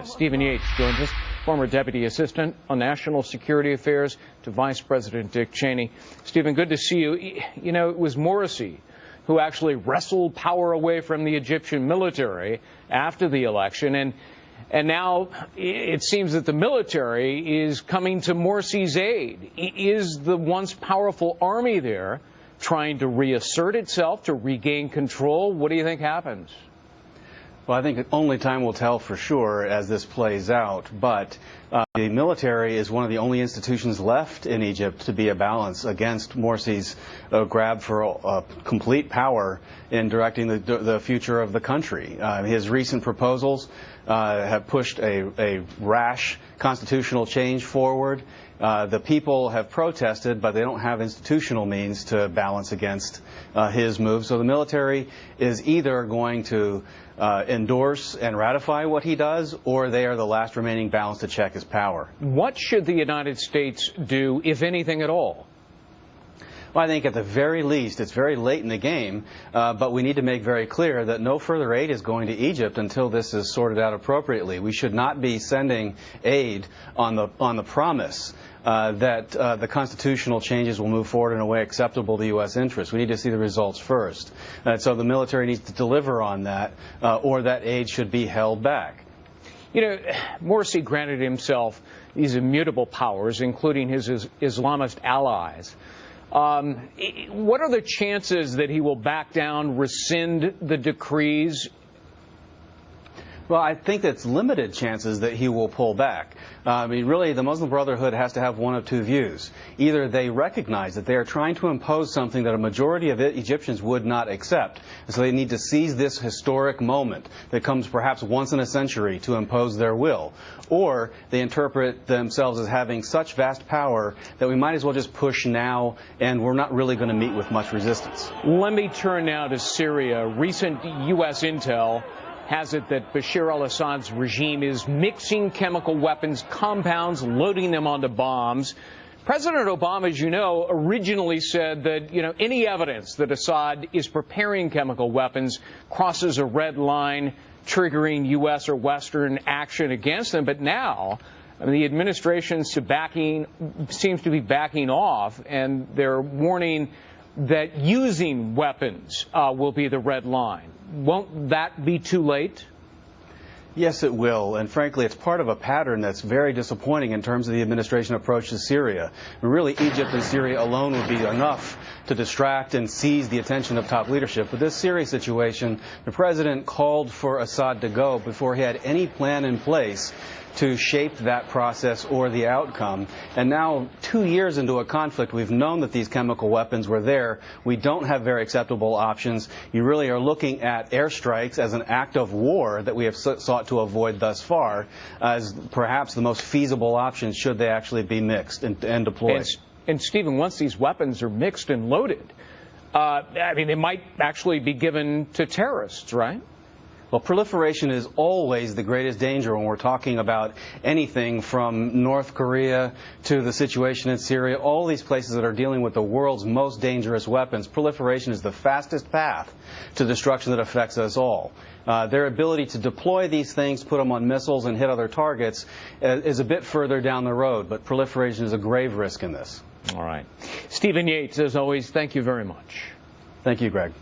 Stephen Yates joins us, former Deputy Assistant on National Security Affairs to Vice President Dick Cheney. Stephen, good to see you. You know, it was Morsi who actually wrestled power away from the Egyptian military after the election, and now it seems that the military is coming to Morsi's aid. Is the once powerful army there trying to reassert itself, to regain control? What do you think happens? Well, I think only time will tell for sure as this plays out, but the military is one of the only institutions left in Egypt to be a balance against Morsi's grab for complete power in directing the future of the country. His recent proposals have pushed a rash constitutional change forward. The people have protested, but they don't have institutional means to balance against his move. So the military is either going to endorse and ratify what he does, or they are the last remaining balance to check his power. What should the United States do, if anything at all? Well, I think at the very least, it's very late in the game, but we need to make very clear that no further aid is going to Egypt until this is sorted out appropriately. We should not be sending aid on the promise that the constitutional changes will move forward in a way acceptable to U.S. interests. We need to see the results first. So the military needs to deliver on that, or that aid should be held back. You know, Morsi granted himself these immutable powers, including his Islamist allies. What are the chances that he will back down, rescind the decrees? Well, I think it's limited chances that he will pull back. I mean, really, the Muslim Brotherhood has to have one of two views. Either they recognize that they are trying to impose something that a majority of Egyptians would not accept, and so they need to seize this historic moment that comes perhaps once in a century to impose their will. Or they interpret themselves as having such vast power that we might as well just push now, and we're not really going to meet with much resistance. Let me turn now to Syria. Recent U.S. intel has it that Bashar al-Assad's regime is mixing chemical weapons compounds, loading them onto bombs. President Obama, as you know, originally said that, any evidence that Assad is preparing chemical weapons crosses a red line, triggering U.S. or Western action against them. But now, the administration seems to be backing off, and they're warning that using weapons will be the red line. Won't that be too late? Yes, it will. And frankly, it's part of a pattern that's very disappointing in terms of the administration approach to Syria. Really, Egypt and Syria alone would be enough to distract and seize the attention of top leadership. But this Syria situation, the president called for Assad to go before he had any plan in place to shape that process or the outcome. And now, 2 years into a conflict, we've known that these chemical weapons were there. We don't have very acceptable options. You really are looking at airstrikes as an act of war that we have sought to avoid thus far as perhaps the most feasible option should they actually be mixed and deployed. And Stephen, once these weapons are mixed and loaded, they might actually be given to terrorists, right? Well, proliferation is always the greatest danger when we're talking about anything from North Korea to the situation in Syria, all these places that are dealing with the world's most dangerous weapons. Proliferation is the fastest path to destruction that affects us all. Their ability to deploy these things, put them on missiles and hit other targets is a bit further down the road, but proliferation is a grave risk in this. All right. Stephen Yates, as always, thank you very much. Thank you, Greg.